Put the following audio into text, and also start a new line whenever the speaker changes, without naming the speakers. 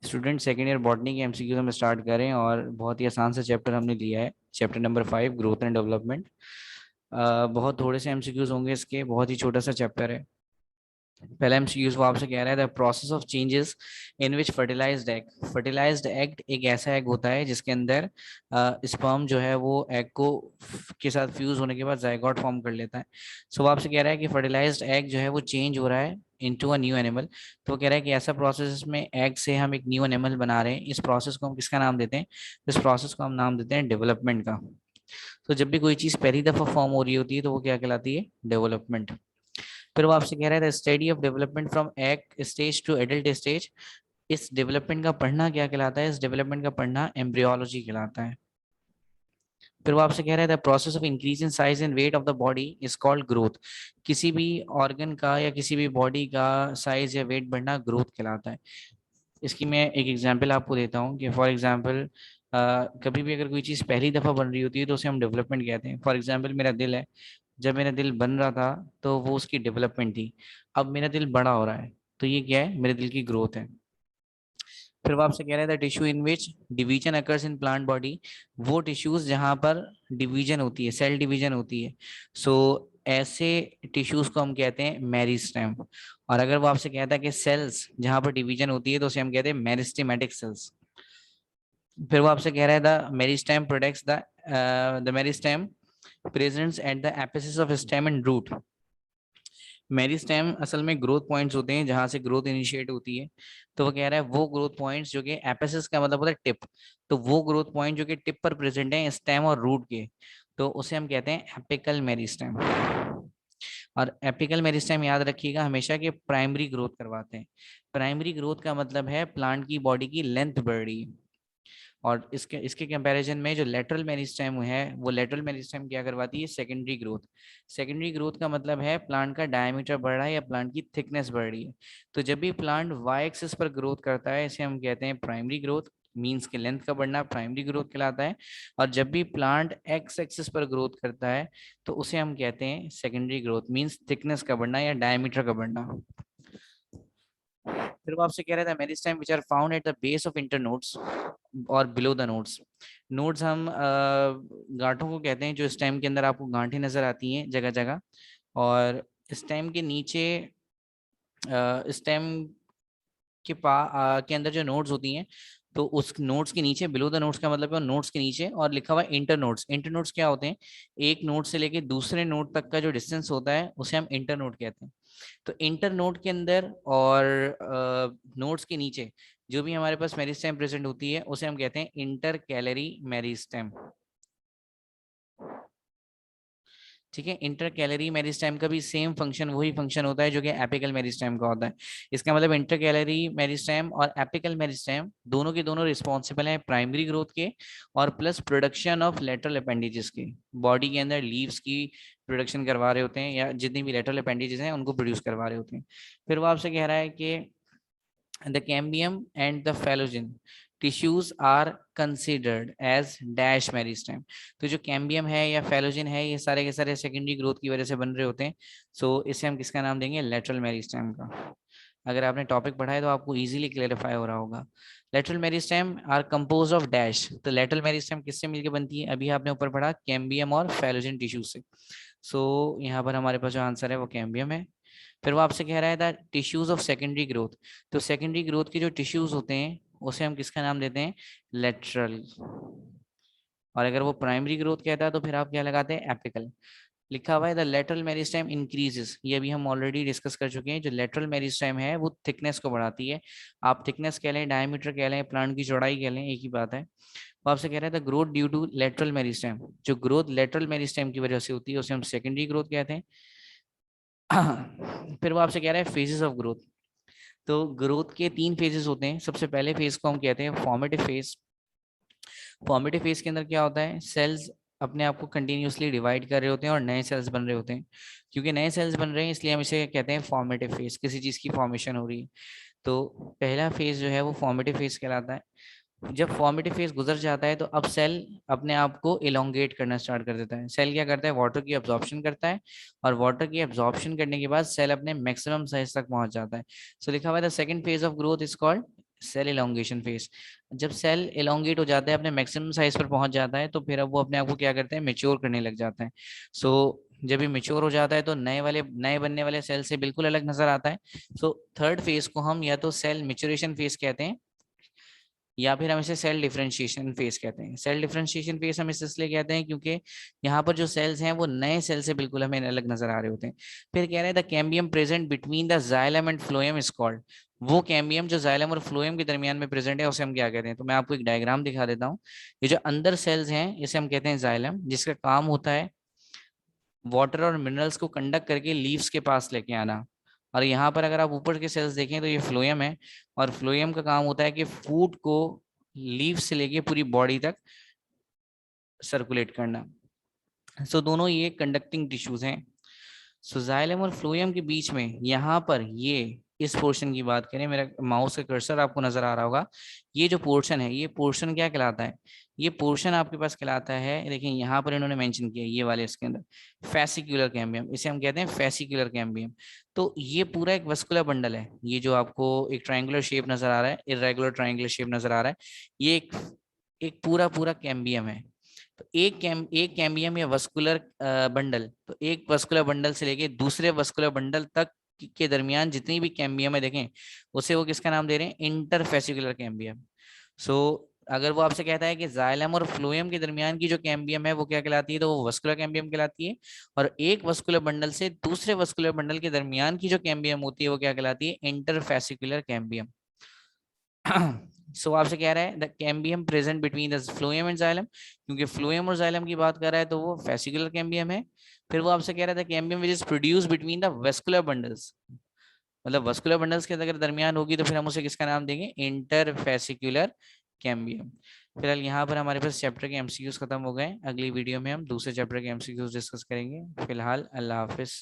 Student second year botany के MCQs हम start करें और बहुत ही आसान सा चैप्टर हमने लिया है, chapter number 5 growth and development. बहुत थोड़े से एमसीक्यूज होंगे इसके, बहुत ही छोटा सा चैप्टर है। पहला एमसीक्यूज वो आपसे कह रहा है the process of changes in which fertilised egg एक ऐसा एग होता है जिसके अंदर स्पर्म जो है वो एग को के साथ फ्यूज होने के बाद जायगोट फॉर्म कर लेता है। सो वो आपसे कह रहा है कि फर्टिलाइज्ड एग जो है वो चेंज हो रहा है इनटू अ न्यू एनिमल। तो वो कह रहा है कि ऐसा प्रोसेस में एग से हम एक न्यू एनिमल बना रहे हैं। इस प्रोसेस को हम किसका नाम देते हैं? इस प्रोसेस को हम नाम देते हैं डेवलपमेंट का। तो जब भी कोई चीज पहली दफा फॉर्म हो रही होती है तो वो क्या कहलाती है? डेवलपमेंट। फिर वो आपसे कह रहा है the study of development from egg stage to adult stage. इस डेवलपमेंट का पढ़ना क्या कहलाता है? इस डेवलपमेंट का पढ़ना एम्ब्रियोलॉजी कहलाता है। फिर वो आपसे कह रहा है the process of increase in size and weight of the body is called growth. किसी भी ऑर्गन का या किसी भी बॉडी का साइज या वेट बढ़ना ग्रोथ कहलाता है। इसकी मैं एक एग्जांपल आपको देता हूँ कि फॉर एग्जांपल कभी भी अगर कोई चीज़ पहली दफ़ा बन रही होती है तो उसे हम डेवलपमेंट कहते हैं। फॉर एग्जांपल मेरा दिल है, जब मेरा दिल बन रहा था तो वो उसकी डेवलपमेंट थी। अब मेरा दिल बड़ा हो रहा है तो ये क्या है? मेरे दिल की ग्रोथ है। फिर वो आपसे कह रहे थे tissue in which division occurs in plant body. वो टिश्यूज जहाँ पर डिवीजन होती है, सेल डिवीजन होती है, सो ऐसे टिश्यूज को हम कहते हैं मेरिस्टेम। और अगर वो आपसे कहता है कि सेल्स जहाँ पर डिवीजन होती है तो उसे हम कहते हैं मेरिस्टेमेटिक सेल्स। फिर वो आपसे कह रहा है the meristem protects the meristem presents at the apices of stem and root. Meristem असल में ग्रोथ पॉइंट्स होते हैं जहां से ग्रोथ इनिशिएट होती है। तो वो कह रहा है वो ग्रोथ पॉइंट्स जो कि एपिसिस का मतलब होता है टिप, तो वो ग्रोथ पॉइंट जो कि टिप पर प्रेजेंट है स्टेम और रूट के, तो उसे हम कहते हैं एपिकल मेरिस्टेम। और एपिकल मेरिस्टेम याद रखिएगा हमेशा कि प्राइमरी ग्रोथ करवाते हैं। प्राइमरी ग्रोथ का मतलब है प्लांट की बॉडी की लेंथ बढ़ रही है। और इसके इसके कंपैरिजन में जो लेटरल मेरिस्टेम है वो लेटरल मेरिस्टेम क्या करवाती है? Secondary growth. सेकेंडरी ग्रोथ का मतलब है प्लांट का डायमीटर बढ़ रहा है या प्लांट की थिकनेस बढ़ रही है। तो जब भी प्लांट वाई एक्सिस पर ग्रोथ करता है इसे हम कहते हैं प्राइमरी ग्रोथ, मीन्स के लेंथ का बढ़ना प्राइमरी ग्रोथ कहलाता है। और जब भी प्लांट एक्स एक्सिस पर ग्रोथ करता है तो उसे हम कहते हैं सेकेंडरी ग्रोथ, मीन्स थिकनेस का बढ़ना या डायमीटर का बढ़ना। फिर वो आपसे कह रहा था meristem which are found at the base of internodes और बिलो द नोड्स। नोड्स हम गांठों को कहते हैं जो स्टेम के अंदर आपको गांठें नजर आती हैं जगह जगह। और स्टेम के नीचे स्टेम के अंदर जो नोड्स होती हैं, तो उस नोड्स के नीचे, बिलो द नोड्स का मतलब है नोड्स के नीचे, और लिखा हुआ इंटर नोड्स। इंटर नोड्स क्या होते हैं? एक नोड से लेके दूसरे नोड तक का जो डिस्टेंस होता है उसे हम इंटर नोड कहते हैं। तो इंटर नोड के अंदर और नोड्स के नीचे जो भी हमारे पास मेरिस्टेम प्रेजेंट होती है उसे हम कहते हैं इंटर कैलरी मेरिस्टेम। ठीक है, इंटर कैलरी मेरिस्टेम का भी सेम फंक्शन, वही फंक्शन होता है जो कि एपिकल मेरिस्टेम का होता है। इसका मतलब इंटर कैलरी मेरिस्टेम और एपिकल मेरिस्टेम दोनों के दोनों रिस्पॉन्सिबल हैं प्राइमरी ग्रोथ के और plus production of lateral appendages के। बॉडी के अंदर लीव्स की प्रोडक्शन करवा रहे होते हैं या जितनी भी लेटरल अपेंडेजेस हैं उनको प्रोड्यूस करवा रहे होते हैं। फिर वो आपसे कह रहा है कि the cambium and the phalogen tissues are considered as dash meristem। तो जो कैम्बियम है या फैलोजिन है ये सारे के सारे सेकेंडरी ग्रोथ की वजह से बन रहे होते हैं। सो इसे हम किसका नाम देंगे? लेटरल मेरिस्टेम का। अगर आपने टॉपिक पढ़ा है तो आपको इजीली क्लेरिफाई हो रहा होगा। Lateral meristem are compose of dash. तो लेटरल मेरिस्टेम किससे मिलकर बनती है? अभी आपने ऊपर पढ़ा कैम्बियम और फैलोजिन टिश्यू से। सो यहाँ पर हमारे पास जो आंसर है वो कैम्बियम है। फिर वो आपसे कह रहा है the tissues of secondary growth. तो सेकेंडरी ग्रोथ के जो टिश्यूज होते हैं उसे हम किसका नाम देते हैं? लेटरल। और अगर वो प्राइमरी ग्रोथ कहता है तो फिर आप क्या लगाते हैं? एपिकल। लिखा हुआ है द लेटरल मेरिस्टेम इंक्रीजेस, ये भी हम ऑलरेडी डिस्कस कर चुके हैं। जो लेटरल मेरिस्टेम है वो थिकनेस को बढ़ाती है। आप थिकनेस कह लें, डायमीटर कह लें, प्लांट की चौड़ाई कह लें, एक ही बात है। वो आपसे कह रहे हैं the growth due to lateral meristem. जो ग्रोथ लेटरल मेरिस्टेम की वजह से होती है उसे हम सेकेंडरी ग्रोथ कहते हैं। फिर वो आपसे कह रहा है फेजेस ऑफ ग्रोथ। तो ग्रोथ के 3 फेजेस होते हैं। सबसे पहले फेज को हम कहते हैं फॉर्मेटिव फेज। फॉर्मेटिव फेज के अंदर क्या होता है? सेल्स अपने आप को कंटिन्यूअसली डिवाइड कर रहे होते हैं और नए सेल्स बन रहे होते हैं। क्योंकि नए सेल्स बन रहे हैं इसलिए हम इसे कहते हैं फॉर्मेटिव फेज, किसी चीज की फॉर्मेशन हो रही है। तो पहला फेज जो है वो फॉर्मेटिव फेज कहलाता है। जब फॉर्मेटिव फेज गुजर जाता है तो अब सेल अपने आप को इलोंगेट करना स्टार्ट कर देता है। सेल क्या करता है? वाटर की एब्जॉर्प्शन करता है। और वाटर की एब्जॉर्प्शन करने के बाद सेल अपने मैक्सिमम साइज तक पहुंच जाता है। सो लिखा हुआ है the second phase of growth is called cell elongation phase. जब सेल एलोंगेट हो जाता है, अपने मैक्सिमम साइज पर पहुंच जाता है, तो फिर अब वो अपने आप को क्या करते हैं, मेच्योर करने लग जाता है। सो जब ये मेच्योर हो जाता है तो नए बनने वाले सेल से बिल्कुल अलग नजर आता है। सो थर्ड फेज को हम या तो सेल मेच्योरेशन फेज कहते हैं, या फिर हम इसे सेल डिफरेंशिएशन फेज कहते हैं। सेल डिफरेंशिएशन फेज हम इसे इसलिए कहते हैं क्योंकि यहाँ पर जो सेल्स हैं वो नए सेल से बिल्कुल हमें अलग नजर आ रहे होते हैं। फिर कह रहे हैं the cambium present between the xylem and phloem is called, वो कैम्बियम जो जाइलम और फ्लोएम के दरमियान में प्रेजेंट है उसे हम क्या कहते हैं। तो मैं आपको एक डायग्राम दिखा देता हूँ। ये जो अंदर सेल्स हैं इसे हम कहते हैं जाइलम, जिसका काम होता है वाटर और मिनरल्स को कंडक्ट करके लीव्स के पास लेके आना। और यहाँ पर अगर आप ऊपर के सेल्स देखें तो ये फ्लोएम है, और फ्लोएम का काम होता है कि फूड को लीव से लेके पूरी बॉडी तक सर्कुलेट करना। सो दोनों ये कंडक्टिंग टिश्यूज हैं। सो जाइलम और फ्लोएम के बीच में यहाँ पर ये इस पोर्शन की बात करें, मेरा माउस का कर्सर आपको नजर आ रहा होगा, ये जो पोर्शन है ये पोर्शन क्या कहलाता है, ये पोर्शन आपके पास कहलाता है, देखिए यहाँ पर इन्होंने मेंशन किया ये वाले इसके अंदर फेसिकुलर कैम्बियम, इसे हम कहते हैं फेसिकुलर कैम्बियम। तो ये पूरा एक वस्कुलर बंडल है, ये जो आपको एक ट्रायंगुलर शेप नजर आ रहा है, इरेगुलर ट्रायंगुलर शेप नजर आ रहा है, ये एक पूरा पूरा कैम्बियम है। तो एक कैम्बियम या वस्कुलर बंडल, तो एक वस्कुलर बंडल से लेके दूसरे वस्कुलर बंडल तक के दरमियान जितनी भी कैम्बियम है देखें, उसे वो किसका नाम दे रहे हैं, इंटरफेसिकुलर कैम्बियम। सो अगर वो आपसे कहता है कि जाइलम और फ्लोएम के दरमियान की जो कैम्बियम है वो क्या कहलाती है, तो वो वस्कुलर कैम्बियम कहलाती है। और एक वस्कुलर बंडल से दूसरे वस्कुलर बंडल के दरमियान की जो कैम्बियम होती है वो क्या कहलाती है, इंटरफेसिकुलर कैम्बियम। सो आपसे कह रहा है the cambium present between the phloem and xylem, क्योंकि फ्लोएम और जाइलम की बात कर रहा है तो वो फेसिकुलर कैम्बियम है। फिर वो आपसे कह रहा था cambium which is produce between the vascular bundles, मतलब वस्कुलर बंडल्स के अगर दरमियान होगी तो फिर हम उसे किसका नाम देंगे, इंटरफेसिकुलर कैम्बियम। फिलहाल यहाँ पर हमारे पास चैप्टर के एमसीक्यूज खत्म हो गए। अगली वीडियो में हम दूसरे चैप्टर के एमसीक्यूज डिस्कस करेंगे। फिलहाल अल्लाह हाफिज।